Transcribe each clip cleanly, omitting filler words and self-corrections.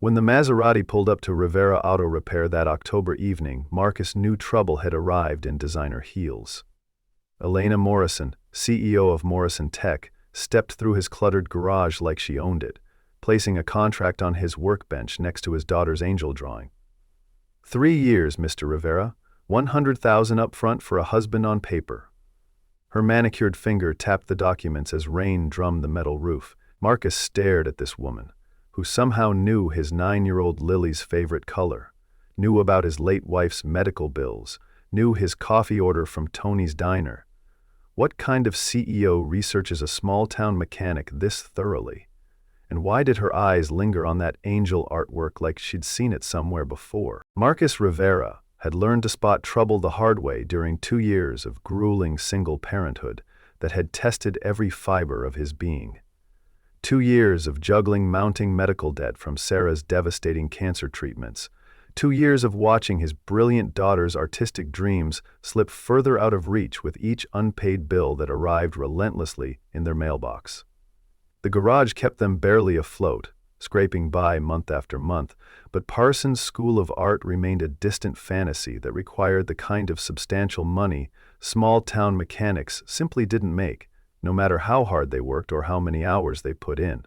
When the Maserati pulled up to Rivera Auto Repair that October evening, Marcus knew trouble had arrived in designer heels. Elena Morrison, CEO of Morrison Tech, stepped through his cluttered garage like she owned it, placing a contract on his workbench next to his daughter's angel drawing. 3 years, Mr. Rivera, $100,000 up front for a husband on paper. Her manicured finger tapped the documents as rain drummed the metal roof. Marcus stared at this woman, who somehow knew his 9-year-old Lily's favorite color, knew about his late wife's medical bills, knew his coffee order from Tony's Diner. What kind of CEO researches a small-town mechanic this thoroughly? And why did her eyes linger on that angel artwork like she'd seen it somewhere before? Marcus Rivera had learned to spot trouble the hard way during 2 years of grueling single parenthood that had tested every fiber of his being. 2 years of juggling mounting medical debt from Sarah's devastating cancer treatments. 2 years of watching his brilliant daughter's artistic dreams slip further out of reach with each unpaid bill that arrived relentlessly in their mailbox. The garage kept them barely afloat, scraping by month after month, but Parsons' School of Art remained a distant fantasy that required the kind of substantial money small-town mechanics simply didn't make, no matter how hard they worked or how many hours they put in.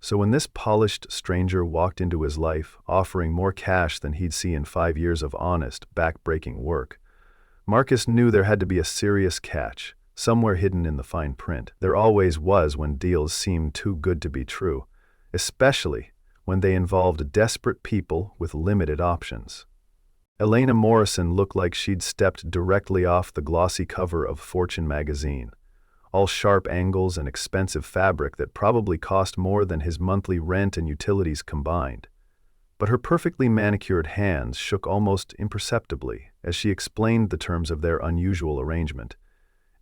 So when this polished stranger walked into his life, offering more cash than he'd see in 5 years of honest, back-breaking work, Marcus knew there had to be a serious catch, somewhere hidden in the fine print. There always was when deals seemed too good to be true, especially when they involved desperate people with limited options. Elena Morrison looked like she'd stepped directly off the glossy cover of Fortune magazine, all sharp angles and expensive fabric that probably cost more than his monthly rent and utilities combined. But her perfectly manicured hands shook almost imperceptibly as she explained the terms of their unusual arrangement,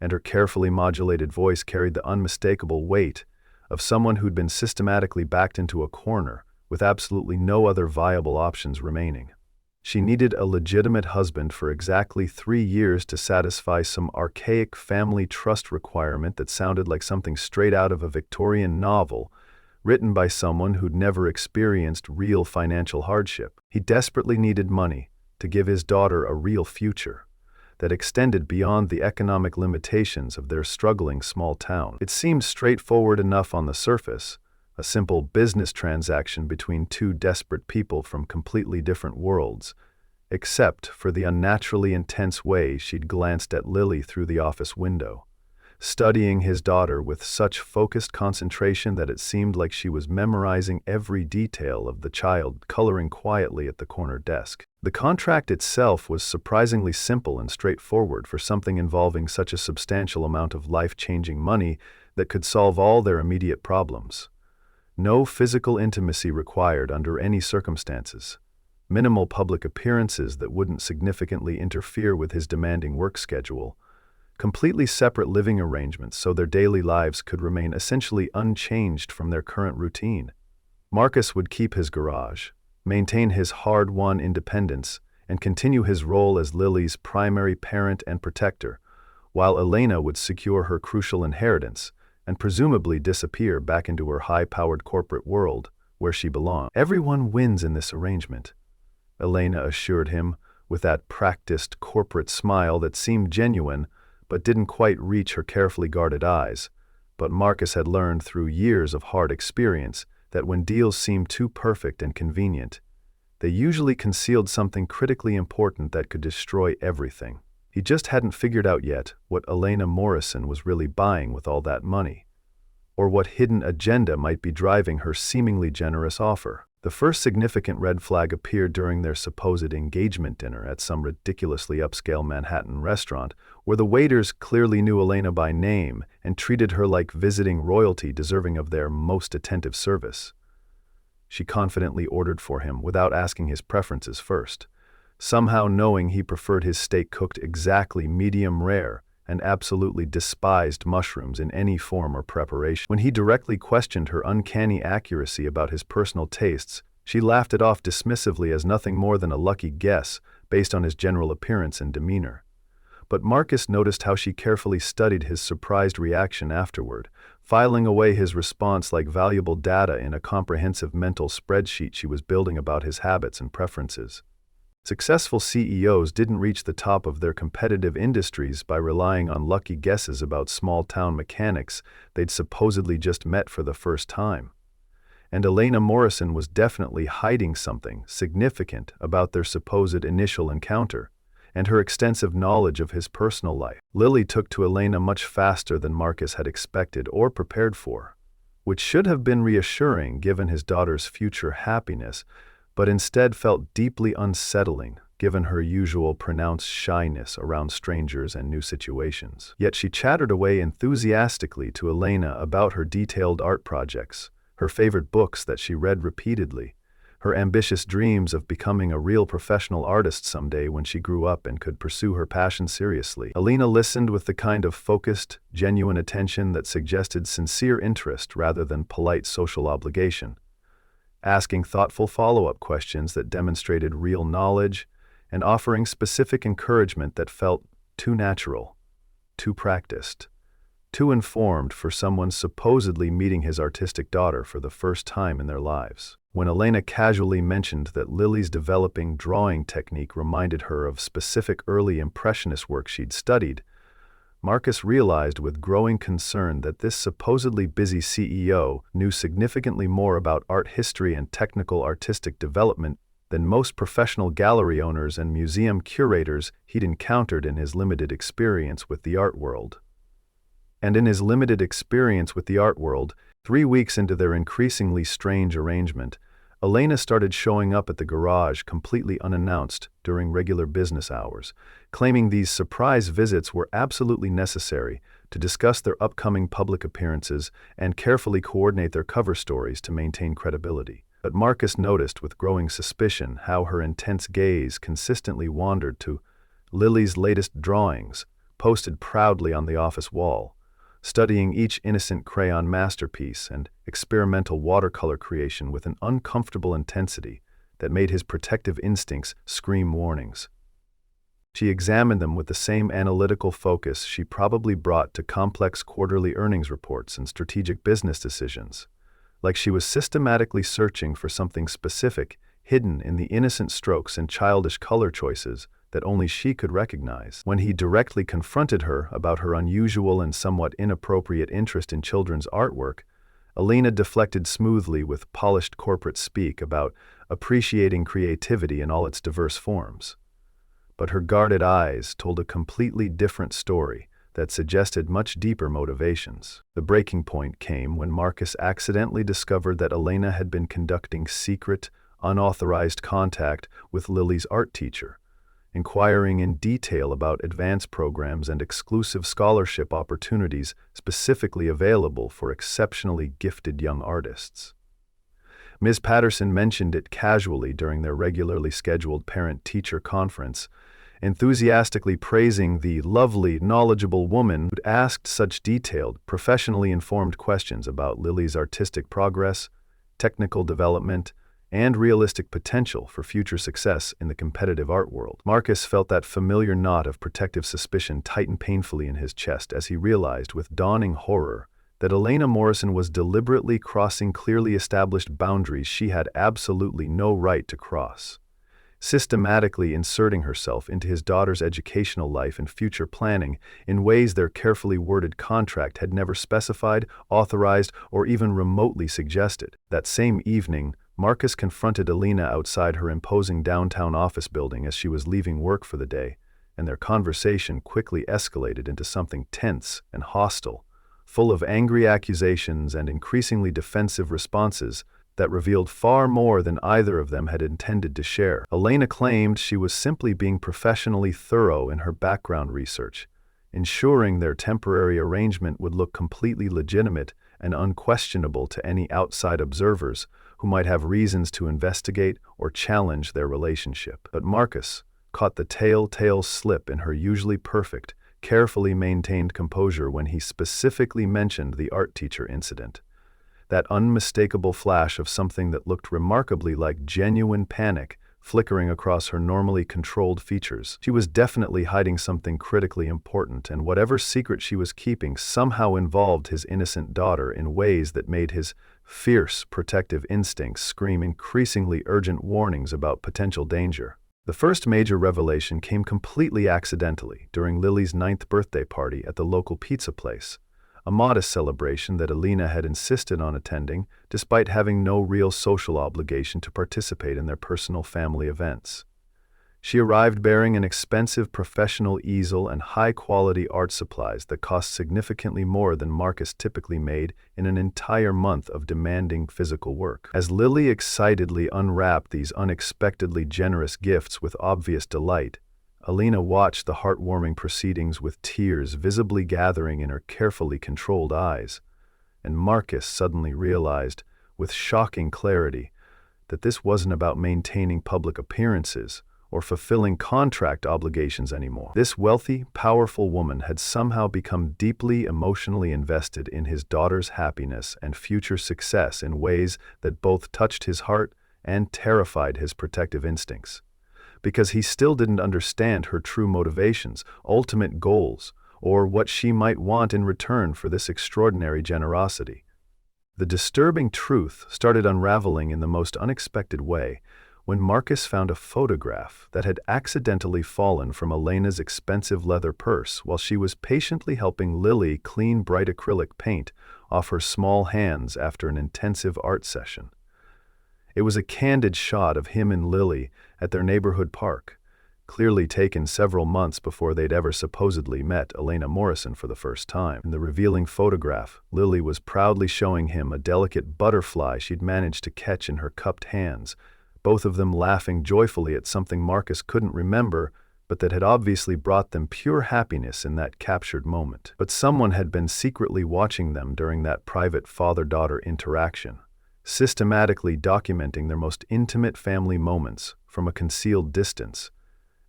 and her carefully modulated voice carried the unmistakable weight of someone who'd been systematically backed into a corner with absolutely no other viable options remaining. She needed a legitimate husband for exactly 3 years to satisfy some archaic family trust requirement that sounded like something straight out of a Victorian novel written by someone who'd never experienced real financial hardship. He desperately needed money to give his daughter a real future that extended beyond the economic limitations of their struggling small town. It seemed straightforward enough on the surface, a simple business transaction between 2 desperate people from completely different worlds, except for the unnaturally intense way she'd glanced at Lily through the office window, studying his daughter with such focused concentration that it seemed like she was memorizing every detail of the child coloring quietly at the corner desk. The contract itself was surprisingly simple and straightforward for something involving such a substantial amount of life-changing money that could solve all their immediate problems. No physical intimacy required under any circumstances. Minimal public appearances that wouldn't significantly interfere with his demanding work schedule. Completely separate living arrangements so their daily lives could remain essentially unchanged from their current routine. Marcus would keep his garage, maintain his hard-won independence, and continue his role as Lily's primary parent and protector, while Elena would secure her crucial inheritance and presumably disappear back into her high-powered corporate world where she belonged. Everyone wins in this arrangement, Elena assured him with that practiced corporate smile that seemed genuine but didn't quite reach her carefully guarded eyes. But Marcus had learned through years of hard experience that when deals seemed too perfect and convenient, they usually concealed something critically important that could destroy everything. He just hadn't figured out yet what Elena Morrison was really buying with all that money, or what hidden agenda might be driving her seemingly generous offer. The first significant red flag appeared during their supposed engagement dinner at some ridiculously upscale Manhattan restaurant, where the waiters clearly knew Elena by name and treated her like visiting royalty deserving of their most attentive service. She confidently ordered for him without asking his preferences first, somehow knowing he preferred his steak cooked exactly medium rare and absolutely despised mushrooms in any form or preparation. When he directly questioned her uncanny accuracy about his personal tastes, she laughed it off dismissively as nothing more than a lucky guess based on his general appearance and demeanor. but Marcus noticed how she carefully studied his surprised reaction afterward, filing away his response like valuable data in a comprehensive mental spreadsheet she was building about his habits and preferences. Successful CEOs didn't reach the top of their competitive industries by relying on lucky guesses about small-town mechanics they'd supposedly just met for the first time. And Elena Morrison was definitely hiding something significant about their supposed initial encounter, and her extensive knowledge of his personal life. Lily took to Elena much faster than Marcus had expected or prepared for, which should have been reassuring given his daughter's future happiness, but instead felt deeply unsettling given her usual pronounced shyness around strangers and new situations. Yet she chattered away enthusiastically to Elena about her detailed art projects, her favorite books that she read repeatedly, her ambitious dreams of becoming a real professional artist someday when she grew up and could pursue her passion seriously. Elena listened with the kind of focused, genuine attention that suggested sincere interest rather than polite social obligation, asking thoughtful follow-up questions that demonstrated real knowledge and offering specific encouragement that felt too natural, too practiced, too informed for someone supposedly meeting his artistic daughter for the first time in their lives. When Elena casually mentioned that Lily's developing drawing technique reminded her of specific early Impressionist work she'd studied, Marcus realized with growing concern that this supposedly busy CEO knew significantly more about art history and technical artistic development than most professional gallery owners and museum curators he'd encountered in his limited experience with the art world. And in his limited experience with the art world, 3 weeks into their increasingly strange arrangement, Elena started showing up at the garage completely unannounced during regular business hours, claiming these surprise visits were absolutely necessary to discuss their upcoming public appearances and carefully coordinate their cover stories to maintain credibility. But Marcus noticed with growing suspicion how her intense gaze consistently wandered to Lily's latest drawings, posted proudly on the office wall, studying each innocent crayon masterpiece and experimental watercolor creation with an uncomfortable intensity that made his protective instincts scream warnings. She examined them with the same analytical focus she probably brought to complex quarterly earnings reports and strategic business decisions, like she was systematically searching for something specific hidden in the innocent strokes and childish color choices that only she could recognize. When he directly confronted her about her unusual and somewhat inappropriate interest in children's artwork, Elena deflected smoothly with polished corporate speak about appreciating creativity in all its diverse forms. But her guarded eyes told a completely different story that suggested much deeper motivations. The breaking point came when Marcus accidentally discovered that Elena had been conducting secret, unauthorized contact with Lily's art teacher, inquiring in detail about advanced programs and exclusive scholarship opportunities specifically available for exceptionally gifted young artists. Ms. Patterson mentioned it casually during their regularly scheduled parent-teacher conference, enthusiastically praising the lovely, knowledgeable woman who'd asked such detailed, professionally informed questions about Lily's artistic progress, technical development, and realistic potential for future success in the competitive art world. Marcus felt that familiar knot of protective suspicion tighten painfully in his chest as he realized with dawning horror that Elena Morrison was deliberately crossing clearly established boundaries she had absolutely no right to cross, systematically inserting herself into his daughter's educational life and future planning in ways their carefully worded contract had never specified, authorized, or even remotely suggested. That same evening, Marcus confronted Elena outside her imposing downtown office building as she was leaving work for the day, and their conversation quickly escalated into something tense and hostile, full of angry accusations and increasingly defensive responses that revealed far more than either of them had intended to share. Elena claimed she was simply being professionally thorough in her background research, ensuring their temporary arrangement would look completely legitimate and unquestionable to any outside observers who might have reasons to investigate or challenge their relationship. But Marcus caught the telltale slip in her usually perfect, carefully maintained composure when he specifically mentioned the art teacher incident. That unmistakable flash of something that looked remarkably like genuine panic flickering across her normally controlled features. She was definitely hiding something critically important, and whatever secret she was keeping somehow involved his innocent daughter in ways that made his fierce, protective instincts scream increasingly urgent warnings about potential danger. The first major revelation came completely accidentally during Lily's 9th birthday party at the local pizza place, a modest celebration that Elena had insisted on attending despite having no real social obligation to participate in their personal family events. She arrived bearing an expensive professional easel and high-quality art supplies that cost significantly more than Marcus typically made in an entire month of demanding physical work. As Lily excitedly unwrapped these unexpectedly generous gifts with obvious delight, Elena watched the heartwarming proceedings with tears visibly gathering in her carefully controlled eyes, and Marcus suddenly realized, with shocking clarity, that this wasn't about maintaining public appearances or fulfilling contract obligations anymore. This wealthy, powerful woman had somehow become deeply emotionally invested in his daughter's happiness and future success in ways that both touched his heart and terrified his protective instincts. Because he still didn't understand her true motivations, ultimate goals, or what she might want in return for this extraordinary generosity. The disturbing truth started unraveling in the most unexpected way when Marcus found a photograph that had accidentally fallen from Elena's expensive leather purse while she was patiently helping Lily clean bright acrylic paint off her small hands after an intensive art session. It was a candid shot of him and Lily at their neighborhood park, clearly taken several months before they'd ever supposedly met Elena Morrison for the first time. In the revealing photograph, Lily was proudly showing him a delicate butterfly she'd managed to catch in her cupped hands, both of them laughing joyfully at something Marcus couldn't remember, but that had obviously brought them pure happiness in that captured moment. But someone had been secretly watching them during that private father-daughter interaction, systematically documenting their most intimate family moments from a concealed distance,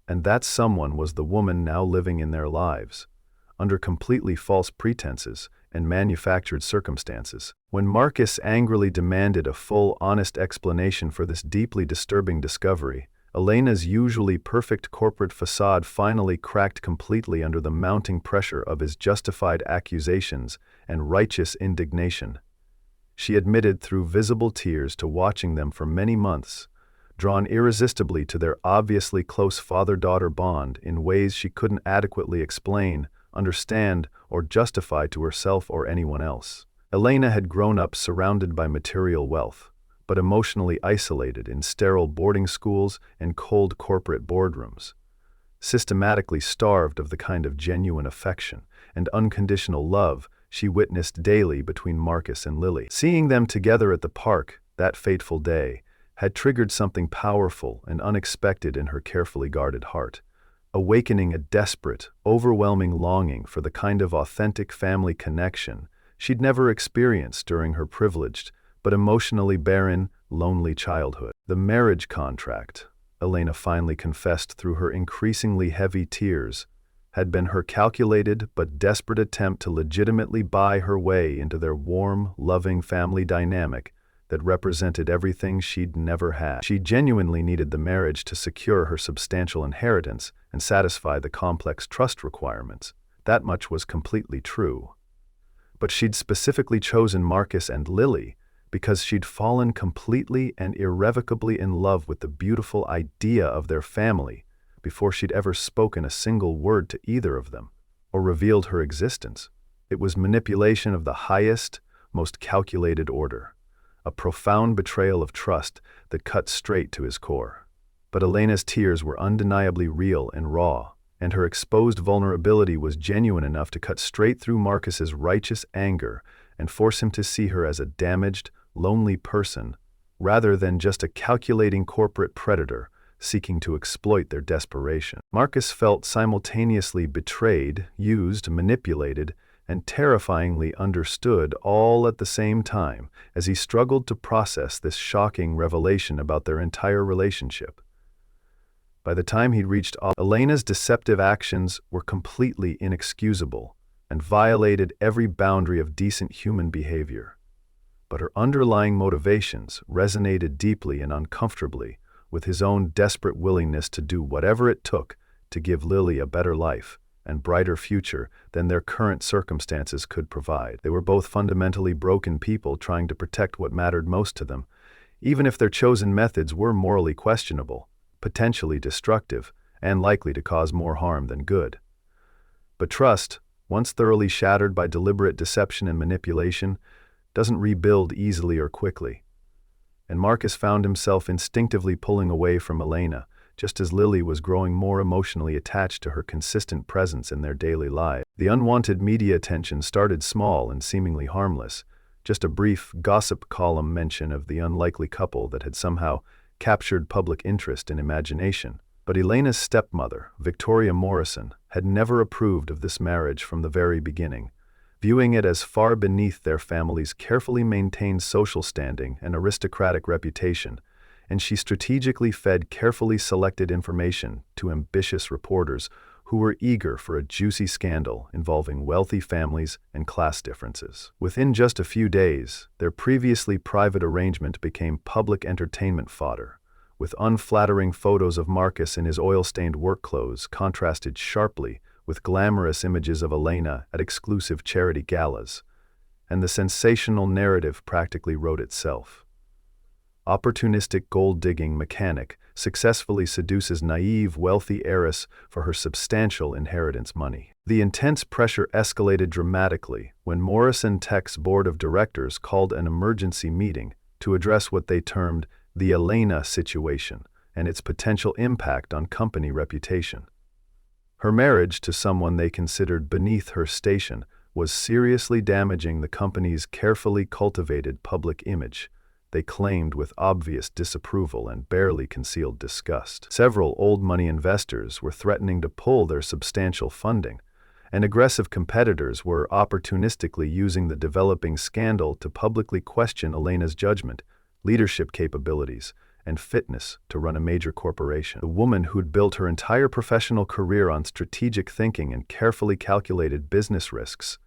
and that someone was the woman now living in their lives, under completely false pretenses and manufactured circumstances. When Marcus angrily demanded a full, honest explanation for this deeply disturbing discovery, Elena's usually perfect corporate facade finally cracked completely under the mounting pressure of his justified accusations and righteous indignation. She admitted through visible tears to watching them for many months, drawn irresistibly to their obviously close father-daughter bond in ways she couldn't adequately explain, understand, or justify to herself or anyone else. Elena had grown up surrounded by material wealth, but emotionally isolated in sterile boarding schools and cold corporate boardrooms, systematically starved of the kind of genuine affection and unconditional love she witnessed daily between Marcus and Lily. Seeing them together at the park that fateful day had triggered something powerful and unexpected in her carefully guarded heart, awakening a desperate, overwhelming longing for the kind of authentic family connection she'd never experienced during her privileged but emotionally barren, lonely childhood. The marriage contract, Elena finally confessed through her increasingly heavy tears, had been her calculated but desperate attempt to legitimately buy her way into their warm, loving family dynamic that represented everything she'd never had. She genuinely needed the marriage to secure her substantial inheritance and satisfy the complex trust requirements. That much was completely true. But she'd specifically chosen Marcus and Lily because she'd fallen completely and irrevocably in love with the beautiful idea of their family before she'd ever spoken a single word to either of them or revealed her existence. It was manipulation of the highest, most calculated order, a profound betrayal of trust that cut straight to his core. But Elena's tears were undeniably real and raw, and her exposed vulnerability was genuine enough to cut straight through Marcus's righteous anger and force him to see her as a damaged, lonely person, rather than just a calculating corporate predator seeking to exploit their desperation. Marcus felt simultaneously betrayed, used, manipulated, and terrifyingly understood all at the same time as he struggled to process this shocking revelation about their entire relationship. By the time he'd reached Elena's deceptive actions were completely inexcusable and violated every boundary of decent human behavior. But her underlying motivations resonated deeply and uncomfortably, with his own desperate willingness to do whatever it took to give Lily a better life and brighter future than their current circumstances could provide. They were both fundamentally broken people trying to protect what mattered most to them, even if their chosen methods were morally questionable, potentially destructive, and likely to cause more harm than good. But trust, once thoroughly shattered by deliberate deception and manipulation, doesn't rebuild easily or quickly. And Marcus found himself instinctively pulling away from Elena, just as Lily was growing more emotionally attached to her consistent presence in their daily lives. The unwanted media attention started small and seemingly harmless, just a brief gossip column mention of the unlikely couple that had somehow captured public interest and imagination. But Elena's stepmother, Victoria Morrison, had never approved of this marriage from the very beginning, viewing it as far beneath their family's carefully maintained social standing and aristocratic reputation, and she strategically fed carefully selected information to ambitious reporters who were eager for a juicy scandal involving wealthy families and class differences. Within just a few days, their previously private arrangement became public entertainment fodder, with unflattering photos of Marcus in his oil-stained work clothes contrasted sharply with glamorous images of Elena at exclusive charity galas, and the sensational narrative practically wrote itself. Opportunistic gold-digging mechanic successfully seduces naive, wealthy heiress for her substantial inheritance money. The intense pressure escalated dramatically when Morrison Tech's board of directors called an emergency meeting to address what they termed the Elena situation and its potential impact on company reputation. Her marriage to someone they considered beneath her station was seriously damaging the company's carefully cultivated public image, they claimed with obvious disapproval and barely concealed disgust. Several old-money investors were threatening to pull their substantial funding, and aggressive competitors were opportunistically using the developing scandal to publicly question Elena's judgment, leadership capabilities, and fitness to run a major corporation. The woman who'd built her entire professional career on strategic thinking and carefully calculated business risks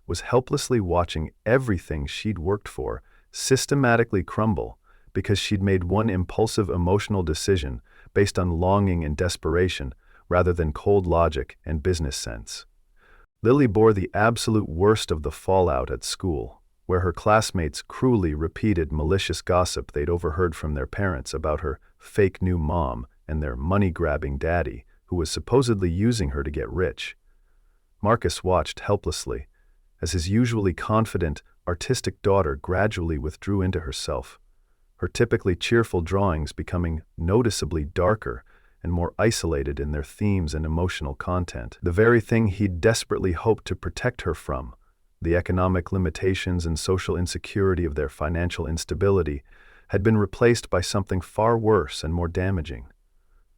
was helplessly watching everything she'd worked for systematically crumble because she'd made one impulsive emotional decision based on longing and desperation rather than cold logic and business sense. Lily bore the absolute worst of the fallout at school, where her classmates cruelly repeated malicious gossip they'd overheard from their parents about her fake new mom and their money-grabbing daddy, who was supposedly using her to get rich. Marcus watched helplessly as his usually confident, artistic daughter gradually withdrew into herself, her typically cheerful drawings becoming noticeably darker and more isolated in their themes and emotional content. The very thing he'd desperately hoped to protect her from, the economic limitations and social insecurity of their financial instability, had been replaced by something far worse and more damaging: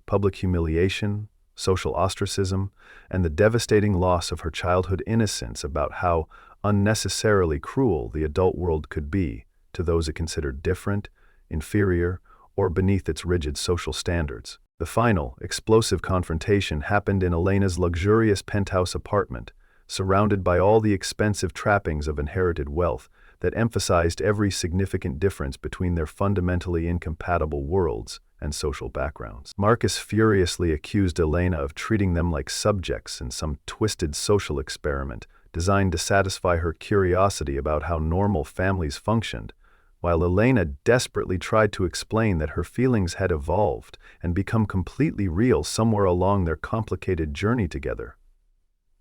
public humiliation, social ostracism, and the devastating loss of her childhood innocence about how unnecessarily cruel the adult world could be to those it considered different, inferior, or beneath its rigid social standards. The final, explosive confrontation happened in Elena's luxurious penthouse apartment, surrounded by all the expensive trappings of inherited wealth that emphasized every significant difference between their fundamentally incompatible worlds and social backgrounds. Marcus furiously accused Elena of treating them like subjects in some twisted social experiment designed to satisfy her curiosity about how normal families functioned, while Elena desperately tried to explain that her feelings had evolved and become completely real somewhere along their complicated journey together.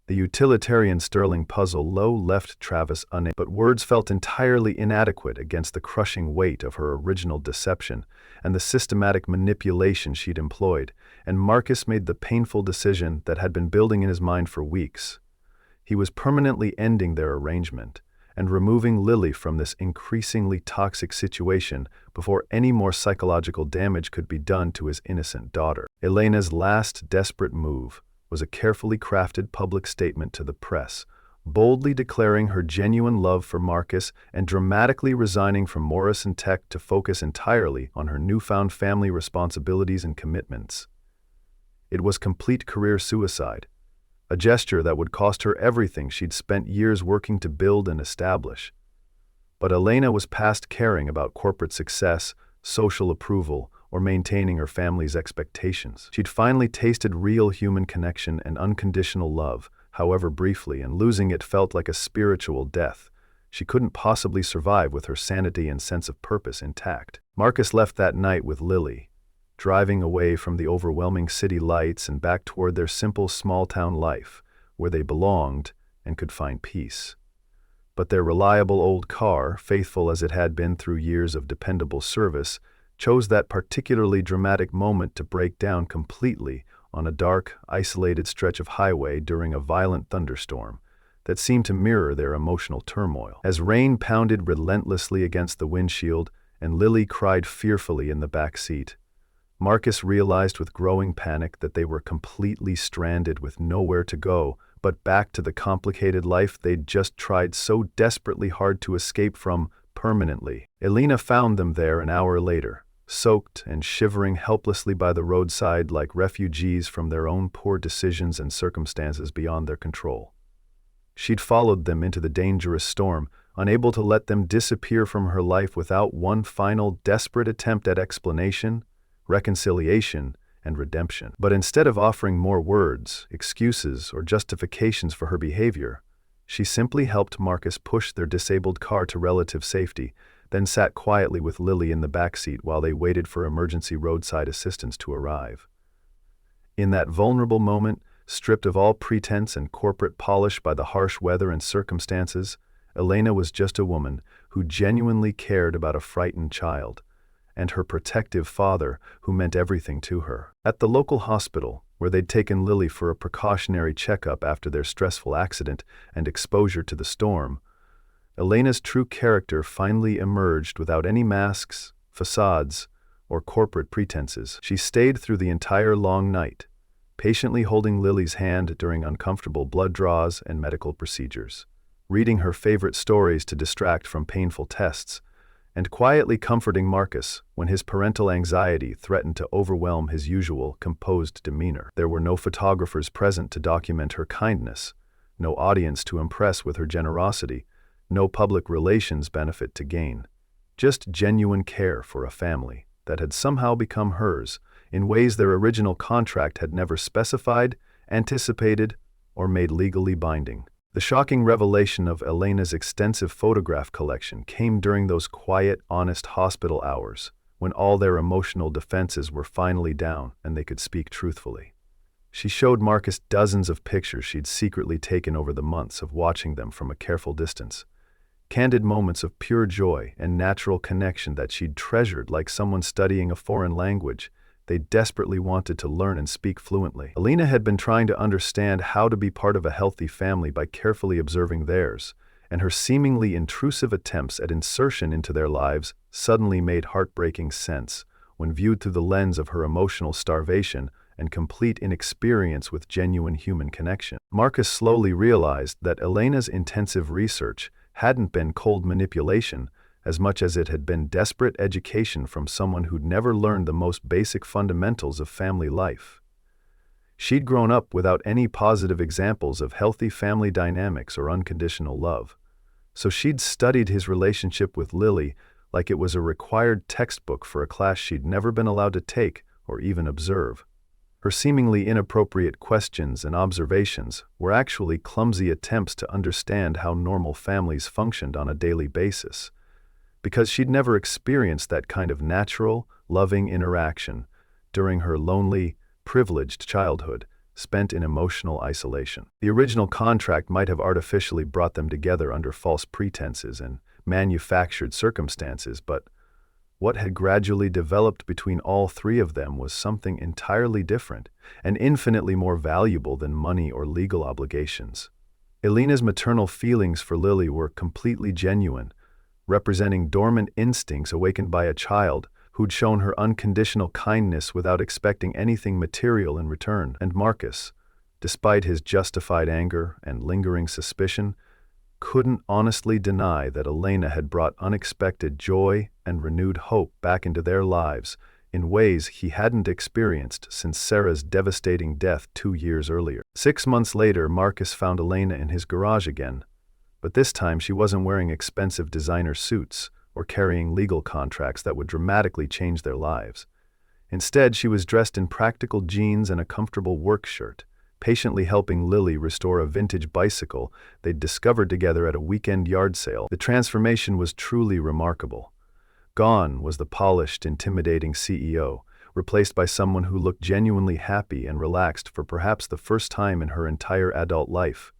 The utilitarian Sterling puzzle left Travis unable, but words felt entirely inadequate against the crushing weight of her original deception and the systematic manipulation she'd employed, and Marcus made the painful decision that had been building in his mind for weeks. He was permanently ending their arrangement and removing Lily from this increasingly toxic situation before any more psychological damage could be done to his innocent daughter. Elena's last desperate move was a carefully crafted public statement to the press, boldly declaring her genuine love for Marcus and dramatically resigning from Morrison Tech to focus entirely on her newfound family responsibilities and commitments. It was complete career suicide, a gesture that would cost her everything she'd spent years working to build and establish. But Elena was past caring about corporate success, social approval, or maintaining her family's expectations. She'd finally tasted real human connection and unconditional love, however briefly, and losing it felt like a spiritual death. She couldn't possibly survive with her sanity and sense of purpose intact. Marcus left that night with Lily, driving away from the overwhelming city lights and back toward their simple small-town life, where they belonged and could find peace. But their reliable old car, faithful as it had been through years of dependable service, chose that particularly dramatic moment to break down completely on a dark, isolated stretch of highway during a violent thunderstorm that seemed to mirror their emotional turmoil. As rain pounded relentlessly against the windshield and Lily cried fearfully in the back seat, Marcus realized with growing panic that they were completely stranded with nowhere to go but back to the complicated life they'd just tried so desperately hard to escape from permanently. Elena found them there an hour later, soaked and shivering helplessly by the roadside like refugees from their own poor decisions and circumstances beyond their control. She'd followed them into the dangerous storm, unable to let them disappear from her life without one final desperate attempt at explanation, reconciliation, and redemption. But instead of offering more words, excuses, or justifications for her behavior, she simply helped Marcus push their disabled car to relative safety, then sat quietly with Lily in the backseat while they waited for emergency roadside assistance to arrive. In that vulnerable moment, stripped of all pretense and corporate polish by the harsh weather and circumstances, Elena was just a woman who genuinely cared about a frightened child, and her protective father who meant everything to her. At the local hospital, where they'd taken Lily for a precautionary checkup after their stressful accident and exposure to the storm, Elena's true character finally emerged without any masks, facades, or corporate pretenses. She stayed through the entire long night, patiently holding Lily's hand during uncomfortable blood draws and medical procedures, reading her favorite stories to distract from painful tests, and quietly comforting Marcus when his parental anxiety threatened to overwhelm his usual composed demeanor. There were no photographers present to document her kindness, no audience to impress with her generosity, no public relations benefit to gain, just genuine care for a family that had somehow become hers in ways their original contract had never specified, anticipated, or made legally binding. The shocking revelation of Elena's extensive photograph collection came during those quiet, honest hospital hours when all their emotional defenses were finally down and they could speak truthfully. She showed Marcus dozens of pictures she'd secretly taken over the months of watching them from a careful distance. Candid moments of pure joy and natural connection that she'd treasured like someone studying a foreign language they desperately wanted to learn and speak fluently. Elena had been trying to understand how to be part of a healthy family by carefully observing theirs, and her seemingly intrusive attempts at insertion into their lives suddenly made heartbreaking sense when viewed through the lens of her emotional starvation and complete inexperience with genuine human connection. Marcus slowly realized that Elena's intensive research hadn't been cold manipulation as much as it had been desperate education from someone who'd never learned the most basic fundamentals of family life. She'd grown up without any positive examples of healthy family dynamics or unconditional love, so she'd studied his relationship with Lily like it was a required textbook for a class she'd never been allowed to take or even observe. Her seemingly inappropriate questions and observations were actually clumsy attempts to understand how normal families functioned on a daily basis, because she'd never experienced that kind of natural, loving interaction during her lonely, privileged childhood spent in emotional isolation. The original contract might have artificially brought them together under false pretenses and manufactured circumstances, but what had gradually developed between all three of them was something entirely different and infinitely more valuable than money or legal obligations. Elena's maternal feelings for Lily were completely genuine, representing dormant instincts awakened by a child who'd shown her unconditional kindness without expecting anything material in return. And Marcus, despite his justified anger and lingering suspicion, couldn't honestly deny that Elena had brought unexpected joy and renewed hope back into their lives in ways he hadn't experienced since Sarah's devastating death 2 years earlier. 6 months later, Marcus found Elena in his garage again, but this time she wasn't wearing expensive designer suits or carrying legal contracts that would dramatically change their lives. Instead, she was dressed in practical jeans and a comfortable work shirt, patiently helping Lily restore a vintage bicycle they'd discovered together at a weekend yard sale. The transformation was truly remarkable. Gone was the polished, intimidating CEO, replaced by someone who looked genuinely happy and relaxed for perhaps the first time in her entire adult life.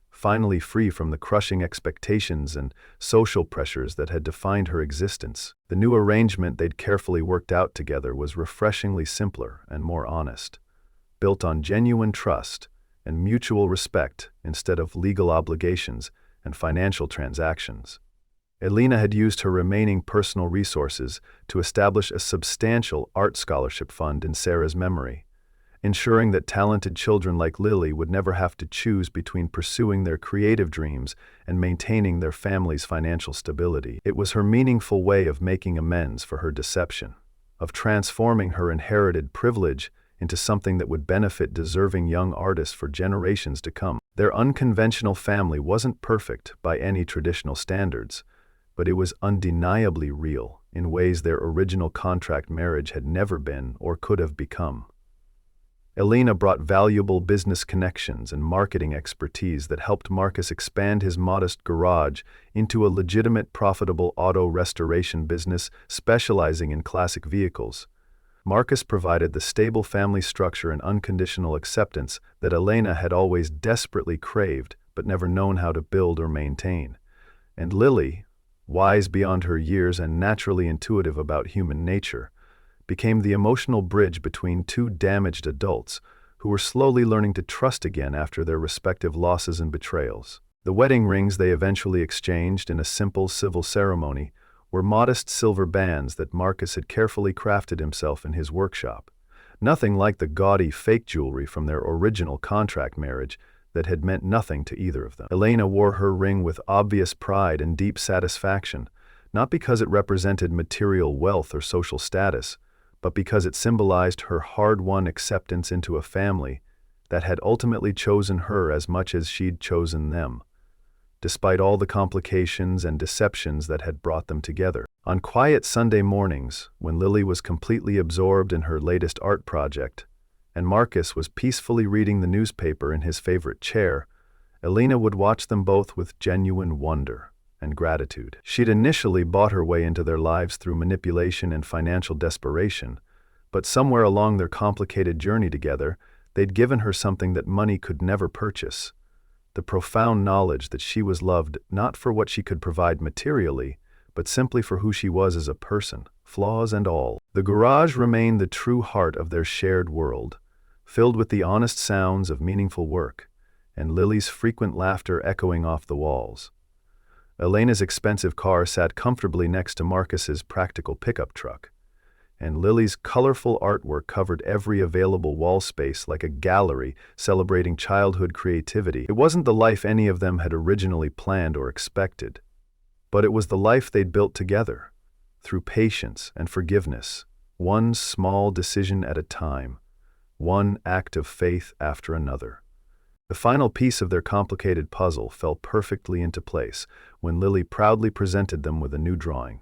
Finally free from the crushing expectations and social pressures that had defined her existence. The new arrangement they'd carefully worked out together was refreshingly simpler and more honest, built on genuine trust and mutual respect instead of legal obligations and financial transactions. Elena had used her remaining personal resources to establish a substantial art scholarship fund in Sarah's memory, ensuring that talented children like Lily would never have to choose between pursuing their creative dreams and maintaining their family's financial stability. It was her meaningful way of making amends for her deception, of transforming her inherited privilege into something that would benefit deserving young artists for generations to come. Their unconventional family wasn't perfect by any traditional standards, but it was undeniably real in ways their original contract marriage had never been or could have become. Elena brought valuable business connections and marketing expertise that helped Marcus expand his modest garage into a legitimate, profitable auto restoration business specializing in classic vehicles. Marcus provided the stable family structure and unconditional acceptance that Elena had always desperately craved but never known how to build or maintain. And Lily, wise beyond her years and naturally intuitive about human nature, became the emotional bridge between two damaged adults who were slowly learning to trust again after their respective losses and betrayals. The wedding rings they eventually exchanged in a simple civil ceremony were modest silver bands that Marcus had carefully crafted himself in his workshop. Nothing like the gaudy fake jewelry from their original contract marriage that had meant nothing to either of them. Elena wore her ring with obvious pride and deep satisfaction, not because it represented material wealth or social status, but because it symbolized her hard-won acceptance into a family that had ultimately chosen her as much as she'd chosen them, despite all the complications and deceptions that had brought them together. On quiet Sunday mornings, when Lily was completely absorbed in her latest art project, and Marcus was peacefully reading the newspaper in his favorite chair, Elena would watch them both with genuine wonder and gratitude. She'd initially bought her way into their lives through manipulation and financial desperation, but somewhere along their complicated journey together, they'd given her something that money could never purchase: the profound knowledge that she was loved not for what she could provide materially, but simply for who she was as a person, flaws and all. The garage remained the true heart of their shared world, filled with the honest sounds of meaningful work, and Lily's frequent laughter echoing off the walls. Elena's expensive car sat comfortably next to Marcus's practical pickup truck, and Lily's colorful artwork covered every available wall space like a gallery celebrating childhood creativity. It wasn't the life any of them had originally planned or expected, but it was the life they'd built together, through patience and forgiveness, one small decision at a time, one act of faith after another. The final piece of their complicated puzzle fell perfectly into place when Lily proudly presented them with a new drawing,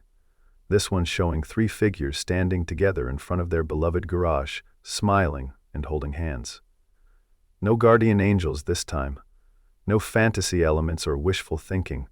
this one showing three figures standing together in front of their beloved garage, smiling and holding hands. No guardian angels this time, no fantasy elements or wishful thinking,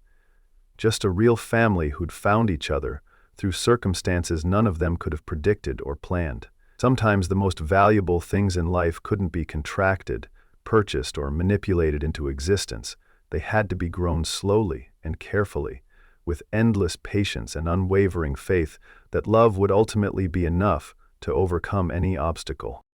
just a real family who'd found each other through circumstances none of them could have predicted or planned. Sometimes the most valuable things in life couldn't be contracted, purchased, or manipulated into existence. They had to be grown slowly and carefully, with endless patience and unwavering faith that love would ultimately be enough to overcome any obstacle.